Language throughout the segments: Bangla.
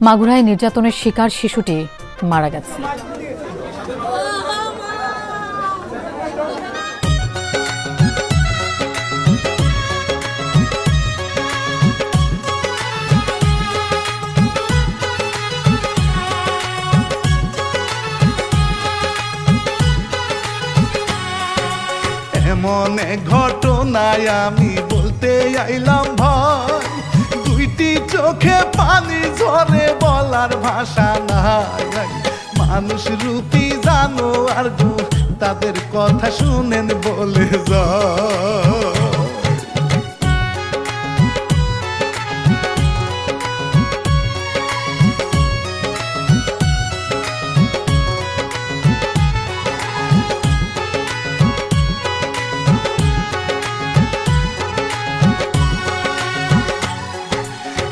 মাগুরায় নির্যাতনের শিকার শিশুটি মারা গেছে। এমন এক ঘটনায় আমি বলতে আইলাম ভাই, দুইটি চোখে পানি ঝরে বলার ভাষা নাই। মানুষ রূপী জানোয়ার গো, তাদের কথা শুনেন বলে যায়।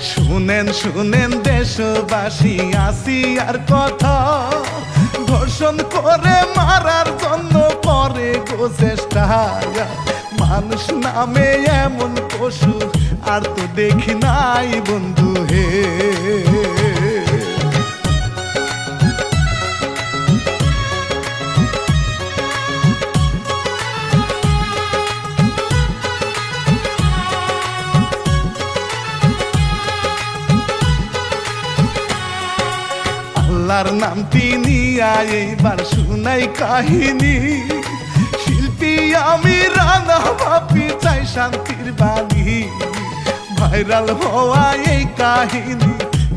শুনেন শুনেন দেশবাসী আসিয়ার কথা, ধর্ষণ করে মারার জন্য করে গো চেষ্টা। মানুষ নামে এমন পশু আর তো দেখি নাই বন্ধু হে। আল্লাহর নামটি নিয়া এইবার শুনাই কাহিনী, শিল্পী আমি রানা ভাবি চাই শান্তির বাণী। ভাইরাল হওয়া এই কাহিনী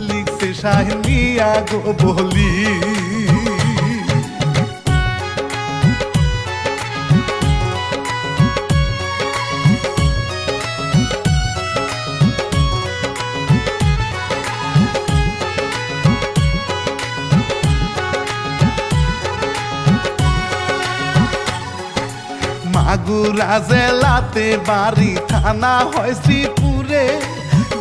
লিখছে শাহিন মিয়া গো বলি। মাগুরা জেলাতে বাড়ি, থানা হয় শ্রীপুরে,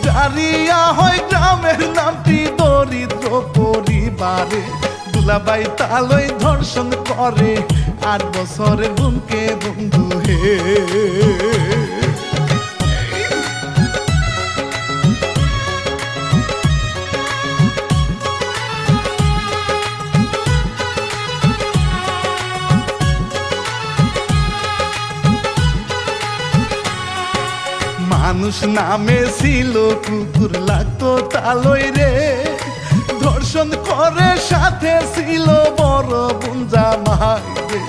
জারিয়া হয় গ্রামের নামটি দরিদ্র পরিবারে। দুলাবাই তালই ধর্ষণ করে 8 বছরের বোনকে বন্ধু হে। মানুষ নামে ছিল কুকুর, লাগতো তালই রে, ধর্ষণ করে সাথে ছিল বড় বুঞ্জা মাই রে।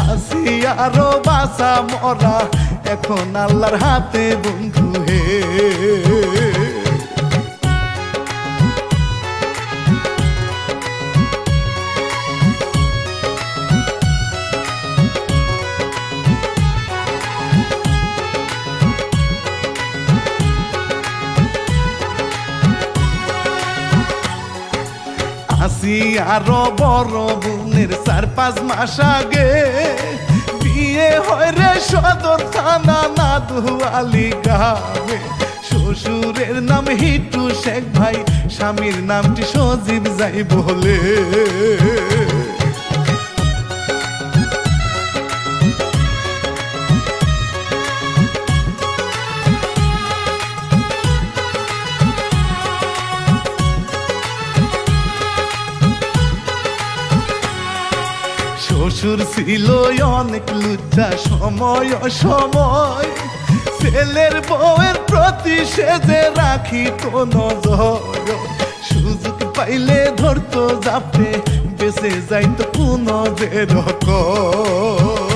আসি আরো বাঁচা মরা এখন আল্লাহর হাতে বন্ধু হে। আসি আরো বড় বোনের 4-5 মাস আগে বিয়ে হয় রে সদর থানা নাদুয়ালি গ্রামে। শ্বশুরের নাম হিটু শেখ ভাই, স্বামীর নামটি সজীব যাই বলে। শ্বশুর ছিল অনেক লুচ্চা, সময় সময় ছেলের বউয়ের প্রতি সেজে রাখি তো নজর। সুযোগ পাইলে ধরতো যাবে, বেঁচে যাইতো কোনো যে রকম।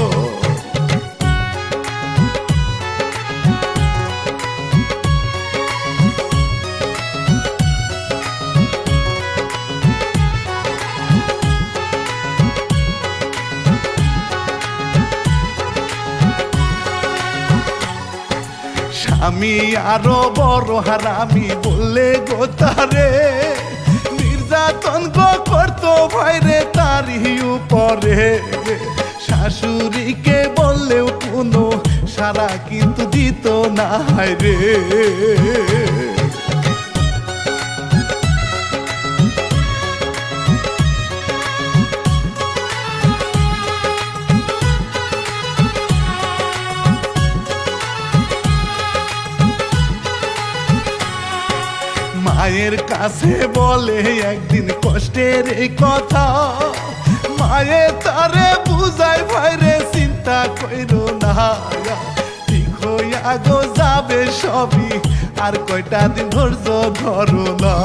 আমি আরো বড় হারামি বললে গো তারে, নির্যাতন গো করতো ভাইরে তারই উপরে। শাশুড়িকে বললেও কোনো সারা কিন্তু দিত না রে। মায়ের কাছে বলে একদিন কষ্টের এই কথা, মায়ে তারে বুঝায় ভাইরে চিন্তা কইরো না, ঠিক হইয়া গো যাবে সবই, আর কয়টা দিন ধৈর্য ধরো না।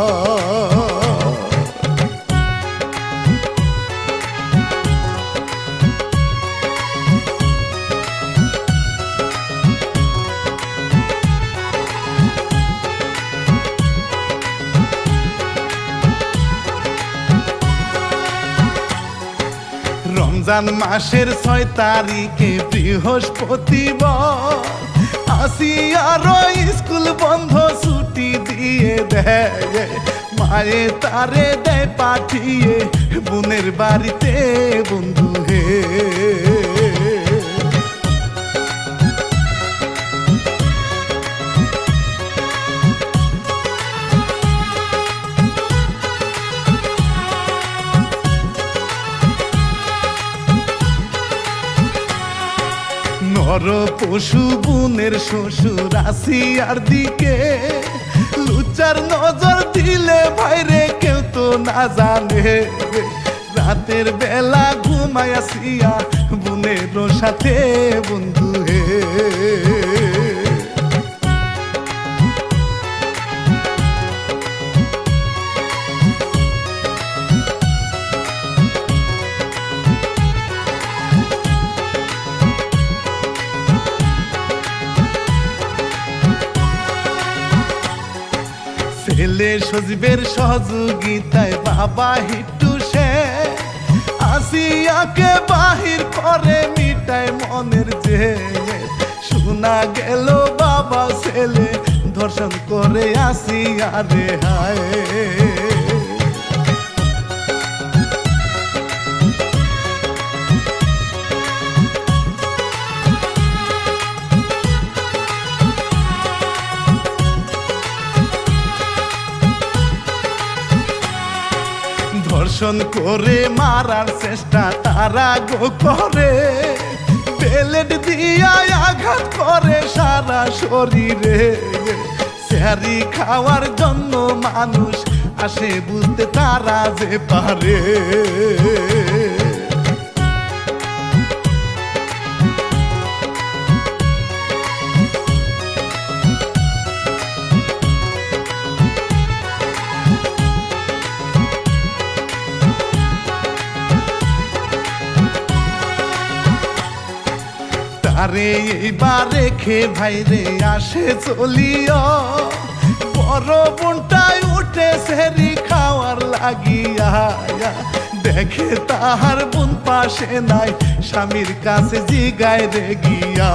রমজান মাসের 6 তারিখে বৃহস্পতিবার, আসিয়ারও স্কুল বন্ধ ছুটি দিয়ে দেয়, মায়ে তারে দেয় পাঠিয়ে বোনের বাড়িতে বন্ধু হে। নর পশু বোনের শ্বশুর আসিয়ার দিকে লুচার নজর দিলে ভাইরে কেউ তো না জানে, রাতের বেলা ঘুমায় আসিয়া বোনের সাথে বন্ধু হে। ছেলে সজীবের সহযোগিতায় বাবা হিট্টু সে আসিয়াকে বাহির করে মিটায় মনের যে, শোনা গেল বাবা ছেলে ধর্ষণ করে আসিয়া রে হায়। ধর্ষণ করে মারার চেষ্টা তারা গো করে, বেলেট দিয়া আঘাত করে সারা শরীরে, স্যারি খাওয়ার জন্য মানুষ আসে বুঝতে তারা যে পারে। আরে এইবার রেখে ভাইরে আসে চলিও, বড় বোনটাই উঠে সেরি খাওয়ার লাগিয়া, দেখে তাহার বোন পাশে নাই, স্বামীর কাছে জিগায় রে গিয়া।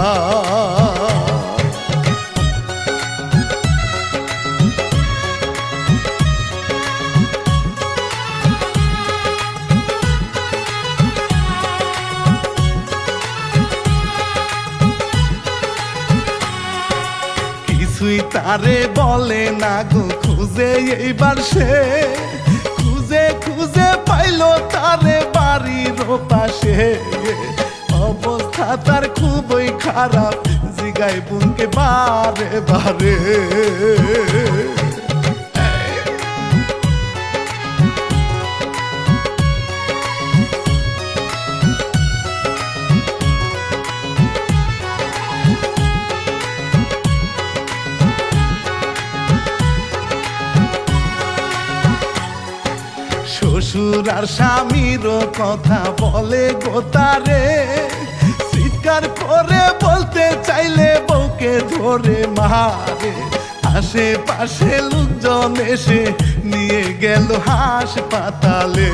কিছুই তারে বলে না গো, খুঁজে এইবার সে, খুঁজে খুঁজে পাইলো তারে বাড়ির পাশে, অবস্থা তার খুবই খারাপ, জিগায় বোনকে বারে বারে। শ্বশুর আর স্বামীরও কথা বলে গো তারে, চিৎকার করে বলতে চাইলে বউকে ধরে মারে, আশেপাশে লোকজন এসে নিয়ে গেল হাসপাতালে।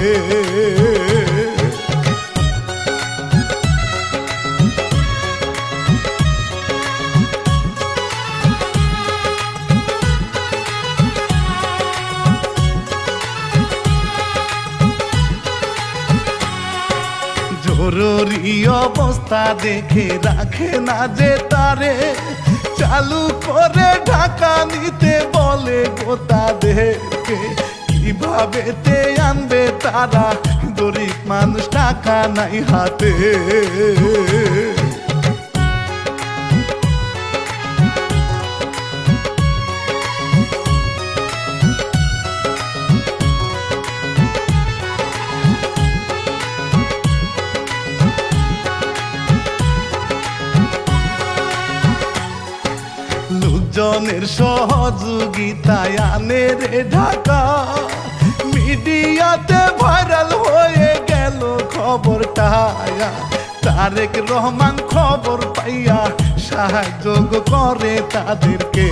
জরুরি অবস্থা দেখে রাখে না যে তারে, চালু করে ঢাকা নিতে বলে গো তাদেরকে, কিভাবে তে আনবে তারা, গরিব মানুষ টাকা নাই হাতে। জনের সহযোগিতায় আনে রে ঢাকা, মিডিয়াতে ভাইরাল হয়ে গেল খবরটা। তারেক রহমান খবর পাইয়া সাহায্য করে তাদেরকে।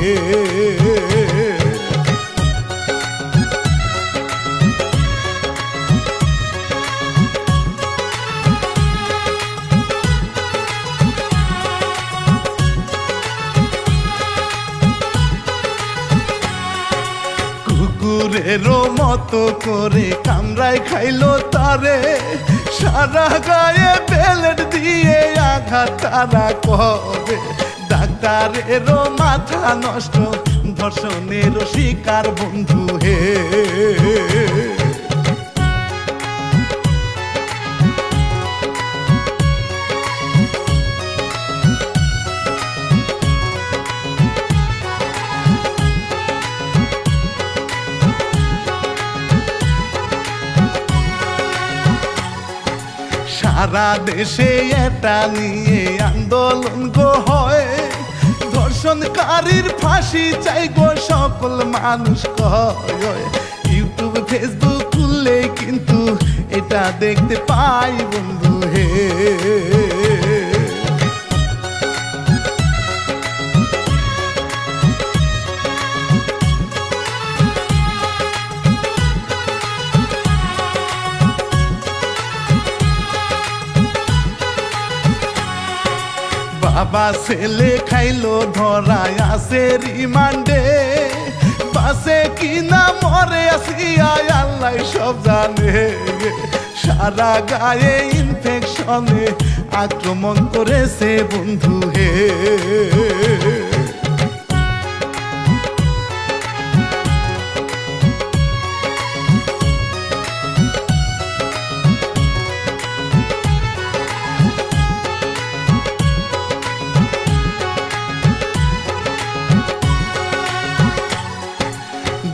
কুকুরেরও মতো করে কামড়ায় খাইলো তারে, সারা গায়ে বেলেট দিয়ে আঘাত তারা করে। ডাক্তারেরও মাথা নষ্ট, ধর্ষণেরও শিকার বন্ধু হে। সারা দেশে এটা নিয়ে আন্দোলন গো হয়, ধর্ষণকারীর ফাঁসি চাই গো সকল মানুষ কয়। ইউটিউব ফেসবুক খুললে কিন্তু এটা দেখতে পাই বন্ধু হে। বাবা ছেলে খাইলো ধরায় আছে রিমান্ডে, বাসে কিনা মরে আসিয়া আল্লাহ সব জানে। সারা গায়ে ইনফেকশনে আক্রমণ করেছে বন্ধু হে।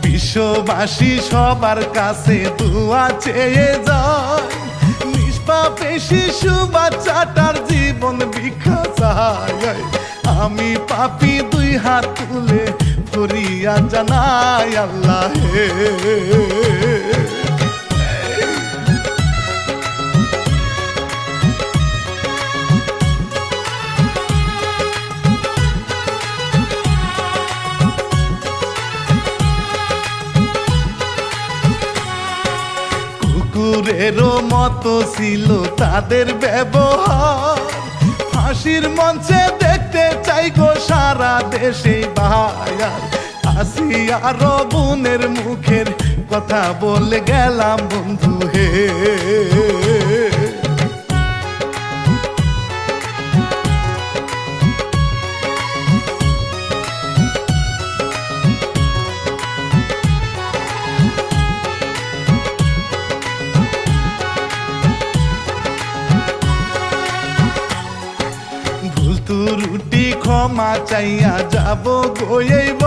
বিশ্ববাসী সবার কাছে দোয়া চেয়ে যায়, নিষ্পাপে শিশু বাচ্চাটার জীবন ভিক্ষা চায়। আমি পাপী দুই হাত তুলে ফরিয়াদ জানাই আল্লাহ হে। কুকুরেরও মতো ছিল তাদের ব্যবহার, ফাঁসির মঞ্চে দেখতে চাই গো সারা দেশে বায়ার। আসিয়ার বোনের মুখের কথা বলে গেলাম বন্ধু হে। রুটি ক্ষমা চাইয়া যাব গইব,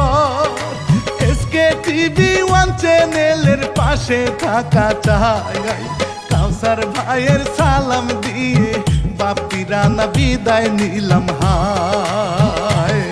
এসকে টিভি 1 চ্যানেলের পাশে থাকা চাই। কাউসার ভাইয়ের সালাম দিয়ে বাপিরা না বিদায় নিলাম হায়।